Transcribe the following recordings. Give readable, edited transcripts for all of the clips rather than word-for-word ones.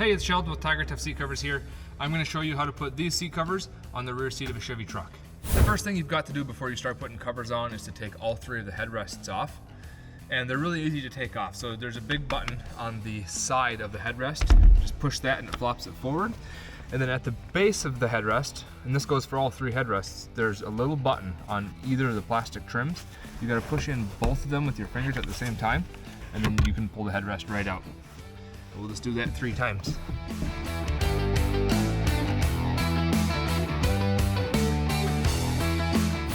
Hey, it's Sheldon with Tiger Tough Seat Covers here. I'm going to show you how to put these seat covers on the rear seat of a Chevy truck. The first thing you've got to do before you start putting covers on is to take all three of the headrests off. And they're really easy to take off. So there's a big button on the side of the headrest. Just push that and it flops it forward. And then at the base of the headrest, and this goes for all three headrests, there's a little button on either of the plastic trims. You got to push in both of them with your fingers at the same time, and then you can pull the headrest right out. We'll just do that 3 times.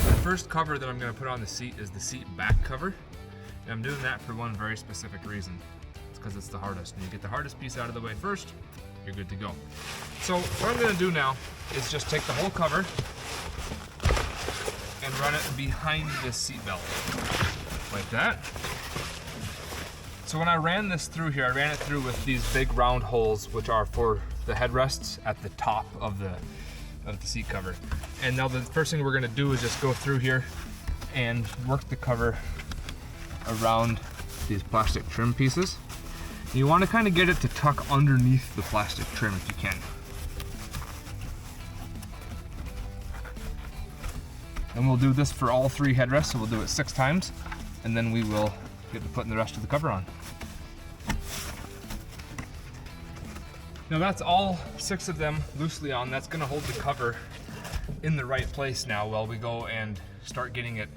The first cover that I'm going to put on the seat is the seat back cover. And I'm doing that for one very specific reason. It's because it's the hardest. And you get the hardest piece out of the way first, you're good to go. So what I'm going to do now is just take the whole cover and run it behind this seat belt, like that. So when I ran this through here, I ran it through with these big round holes, which are for the headrests at the top of the seat cover. And now the first thing we're gonna do is just go through here and work the cover around these plastic trim pieces. You wanna kinda get it to tuck underneath the plastic trim if you can. And we'll do this for all 3 headrests, so we'll do it 6 times, and then we will get to putting the rest of the cover on. Now that's all 6 of them loosely on. That's gonna hold the cover in the right place now while we go and start getting it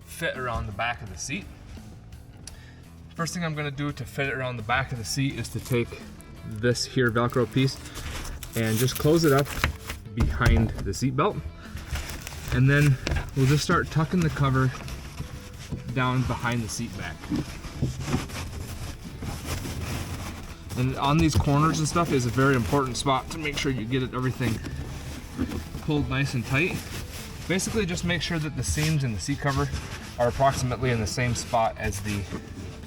fit around the back of the seat. First thing I'm gonna do to fit it around the back of the seat is to take this here Velcro piece and just close it up behind the seat belt. And then we'll just start tucking the cover down behind the seat back. And on these corners and stuff is a very important spot to make sure you get everything pulled nice and tight. Basically just make sure that the seams in the seat cover are approximately in the same spot as the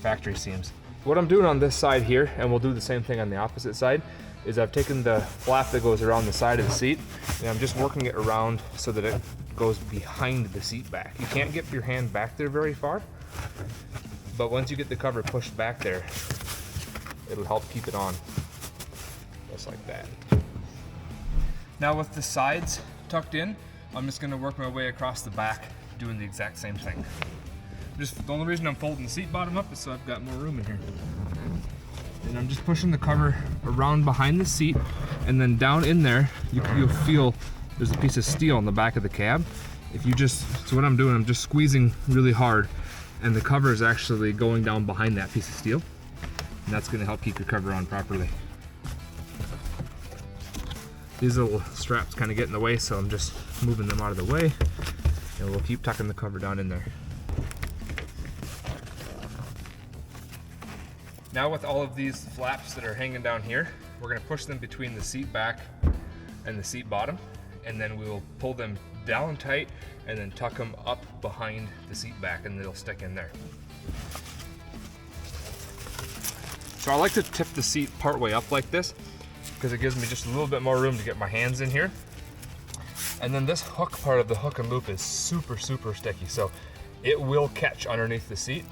factory seams. What I'm doing on this side here, and we'll do the same thing on the opposite side, is I've taken the flap that goes around the side of the seat and I'm just working it around so that it goes behind the seat back. You can't get your hand back there very far, but once you get the cover pushed back there, it'll help keep it on, just like that. Now with the sides tucked in, I'm just gonna work my way across the back doing the exact same thing. The only reason I'm folding the seat bottom up is so I've got more room in here. And I'm just pushing the cover around behind the seat, and then down in there, you'll feel there's a piece of steel in the back of the cab. So what I'm doing, I'm just squeezing really hard, and the cover is actually going down behind that piece of steel. And that's gonna help keep your cover on properly. These little straps kind of get in the way, so I'm just moving them out of the way, and we'll keep tucking the cover down in there. Now with all of these flaps that are hanging down here, we're gonna push them between the seat back and the seat bottom, and then we will pull them down tight and then tuck them up behind the seat back, and they'll stick in there. So I like to tip the seat part way up like this because it gives me just a little bit more room to get my hands in here. And then this hook part of the hook and loop is super, super sticky, so it will catch underneath the seat.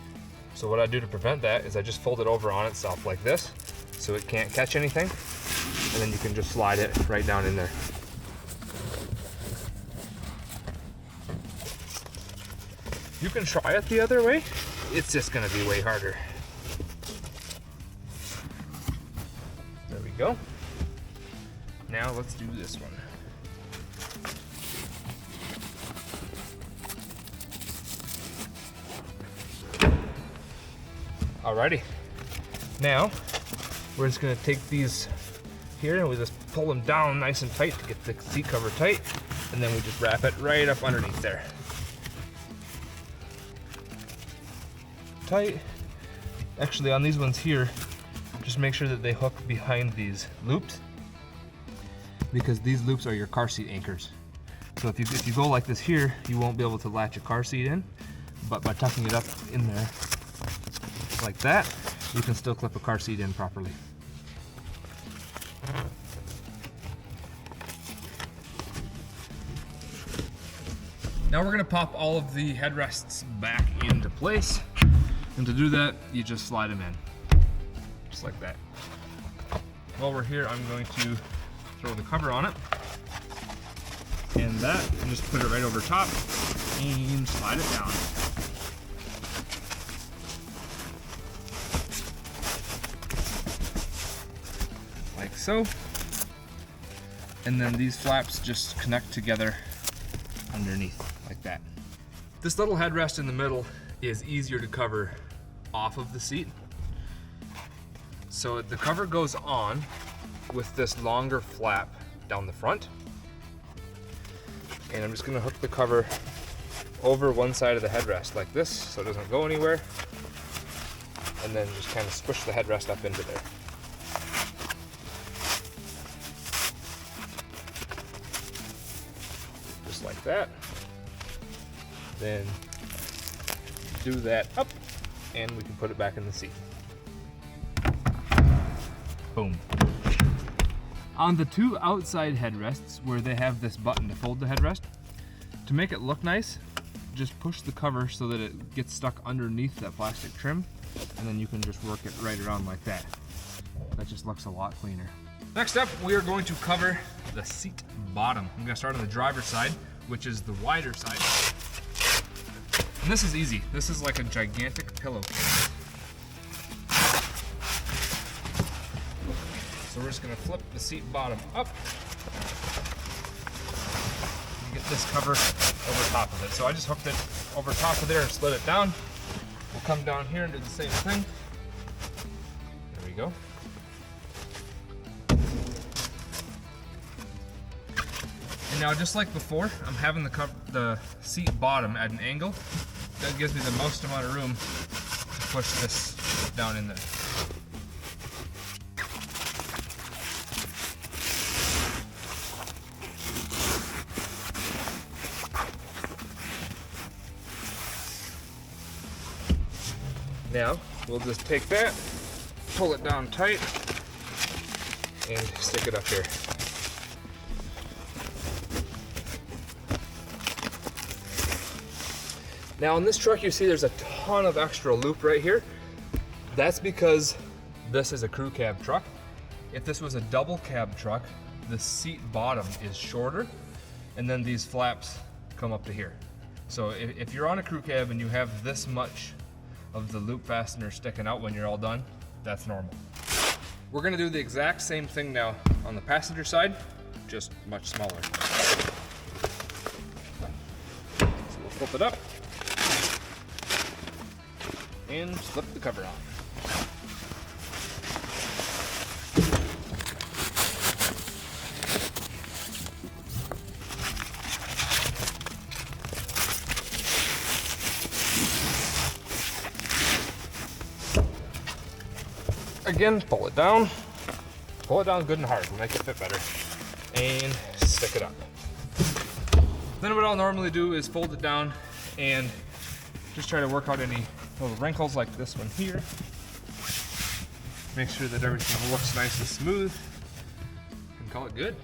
So what I do to prevent that is I just fold it over on itself like this so it can't catch anything, and then you can just slide it right down in there. You can try it the other way, it's just gonna be way harder. There we go. Now let's do this one. Alrighty. Now, we're just gonna take these here and we just pull them down nice and tight to get the seat cover tight, and then we just wrap it right up underneath there. Tight. Actually, on these ones here, just make sure that they hook behind these loops, because these loops are your car seat anchors. So if you go like this here, you won't be able to latch your car seat in, but by tucking it up in there like that, you can still clip a car seat in properly. Now we're gonna pop all of the headrests back into place. And to do that, you just slide them in, just like that. while we're here, I'm going to throw the cover on it. And that, and just put it right over top and slide it down. Like so. And then these flaps just connect together underneath, like that. This little headrest in the middle is easier to cover off of the seat. So the cover goes on with this longer flap down the front. And I'm just gonna hook the cover over one side of the headrest like this so it doesn't go anywhere. And then just kind of squish the headrest up into there. Just like that. Then do that up and we can put it back in the seat. Boom. On the two outside headrests where they have this button to fold the headrest, to make it look nice, just push the cover so that it gets stuck underneath that plastic trim, and then you can just work it right around like that. That just looks a lot cleaner. Next up, we are going to cover the seat bottom. I'm gonna start on the driver's side, which is the wider side. And this is easy. This is like a gigantic pillowcase. So we're just gonna flip the seat bottom up and get this cover over top of it. So I just hooked it over top of there and slid it down. We'll come down here and do the same thing. There we go. And now, just like before, I'm having the seat bottom at an angle. That gives me the most amount of room to push this down in there. Now, we'll just take that, pull it down tight, and stick it up here. Now on this truck, you see there's a ton of extra loop right here. That's because this is a crew cab truck. If this was a double cab truck, the seat bottom is shorter, and then these flaps come up to here. So if you're on a crew cab and you have this much of the loop fastener sticking out when you're all done, that's normal. We're gonna do the exact same thing now on the passenger side, just much smaller. So we'll flip it up and slip the cover on. Again, pull it down good and hard, we'll make it fit better, and stick it up. Then what I'll normally do is fold it down and just try to work out any little wrinkles like this one here. Make sure that everything looks nice and smooth, and call it good.